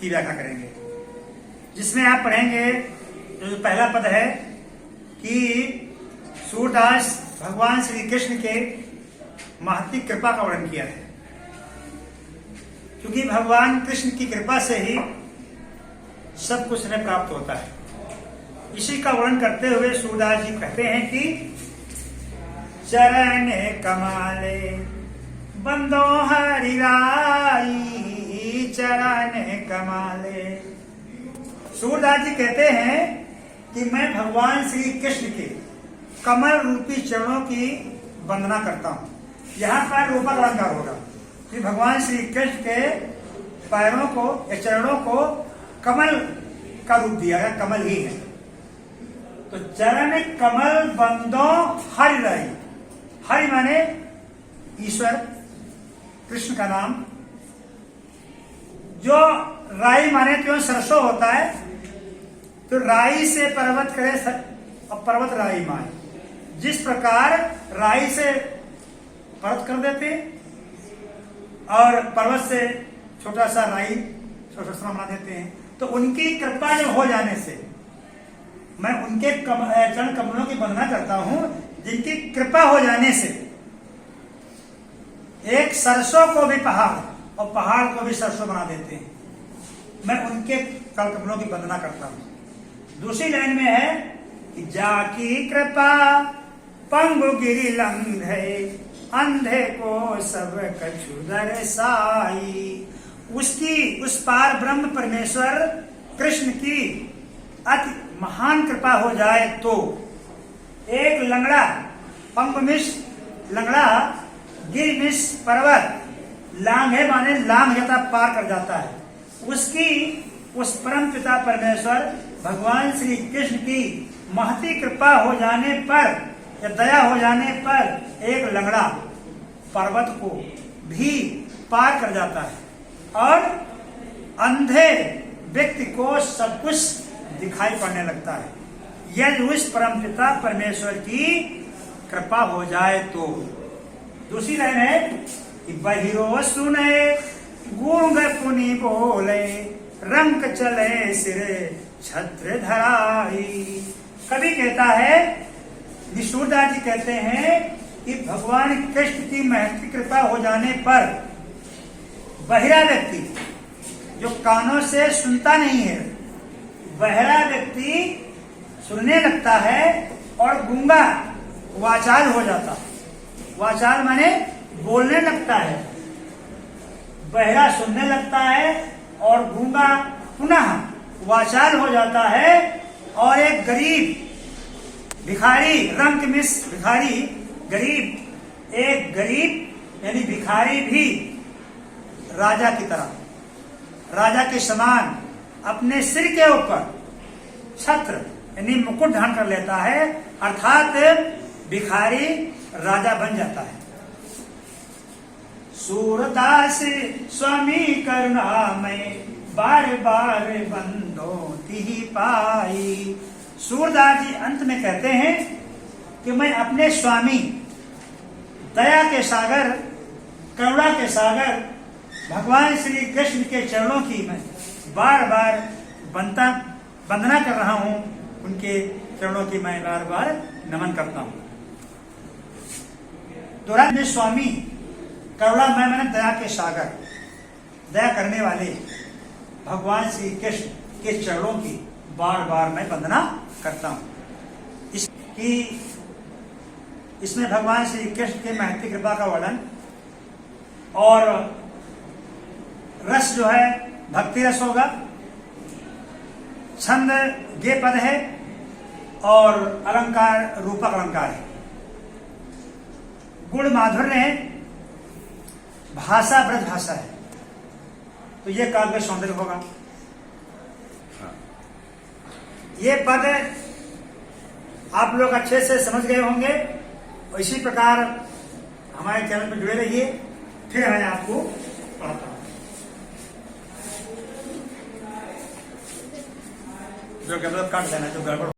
की व्याख्या करेंगे, जिसमें आप पढ़ेंगे जो पहला पद है कि सूरदास भगवान श्री कृष्ण के महती कृपा का वर्णन किया है। क्योंकि भगवान कृष्ण की कृपा से ही सब कुछ हमें प्राप्त होता है। इसी का वर्णन करते हुए सूरदास जी कहते हैं कि चरण कमाले बंदो हरि राई, चरण कमाले। सूरदास जी कहते हैं कि मैं भगवान श्री कृष्ण के कमल रूपी चरणों की वंदना करता हूं। यहाँ पर रूपक अलंकार होगा कि भगवान श्री कृष्ण के पैरों को या चरणों को कमल का रूप दिया गया, कमल ही है। तो चरण कमल बंदो हरि राई, हरि माने ईश्वर, कृष्ण का नाम, जो राई माने क्यों सरसों होता है, तो राई से पर्वत करे और पर्वत राई माने। जिस प्रकार राई से पर्वत कर देते और पर्वत से छोटा सा राई छोटा सा बना देते हैं, तो उनकी कृपा जब हो जाने से मैं उनके चरण कमलों की वंदना करता हूं, जिनकी कृपा हो जाने से एक सरसों को भी पहाड़ और पहाड़ को भी सरसों बना देते हैं। मैं उनके चरण कमलों की वंदना करता हूं। दूसरी लाइन में है कि जाकी कृपा पंगु गिरि लंघे, अंधे को सब कछु दर्शाई। उसकी उस पार ब्रह्म परमेश्वर कृष्ण की अति महान कृपा हो जाए तो एक लंगड़ा, पंगुमिश लंगड़ा, गिरिमिश पर्वत, लांघे माने लांघ जाता, पार कर जाता है। उसकी उस परम पिता परमेश्वर भगवान श्री कृष्ण की महती कृपा हो जाने पर या दया हो जाने पर एक लंगड़ा पर्वत को भी पार कर जाता है और अंधे व्यक्ति को सब कुछ दिखाई पड़ने लगता है, यदि उस परम पिता परमेश्वर की कृपा हो जाए तो। दूसरी लाइन है कि बहिरो सुने गूंग पुनि बोले, रंक चले सिरे छत्र धराई। कवि कहता है, सूरदास जी कहते हैं कि भगवान कृष्ण की महती कृपा हो जाने पर बहिरा व्यक्ति जो कानों से सुनता नहीं है, बहरा व्यक्ति सुनने लगता है और गूंगा वाचाल हो जाता है। वाचाल माने बोलने लगता है, बहरा सुनने लगता है और गूंगा पुनः वाचाल हो जाता है। और एक गरीब भिखारी, रंक मिस भिखारी, गरीब, एक गरीब यानी भिखारी भी राजा की तरह, राजा के समान अपने सिर के ऊपर छत्र यानी मुकुट धारण कर लेता है, अर्थात भिखारी राजा बन जाता है। सूरदास स्वामी करुणामय, बार बार बंदो तिहि पाई। सूरदास जी अंत में कहते हैं कि मैं अपने स्वामी दया के सागर, करुणा के सागर भगवान श्री कृष्ण के चरणों की मैं बार बार वंदना कर रहा हूं, उनके चरणों की मैं बार बार नमन करता हूं। दोहरा में स्वामी करुणा मैंने दया के सागर, दया करने वाले भगवान श्री कृष्ण के चरणों की बार बार मैं वंदना करता हूं। इसमें भगवान श्री कृष्ण के महती कृपा का वर्णन और रस जो है भक्ति रस होगा, छंद गे पद है और अलंकार रूपक अलंकार है, गुण माधुर्य है, भाषा ब्रज भाषा है। तो ये काव्य सौंदर्य होगा। ये पद आप लोग अच्छे से समझ गए होंगे और इसी प्रकार हमारे चैनल पर जुड़े रहिए। फिर मैं आपको पढ़ाता हूं। जो गलत काट देना, जो गड़बड़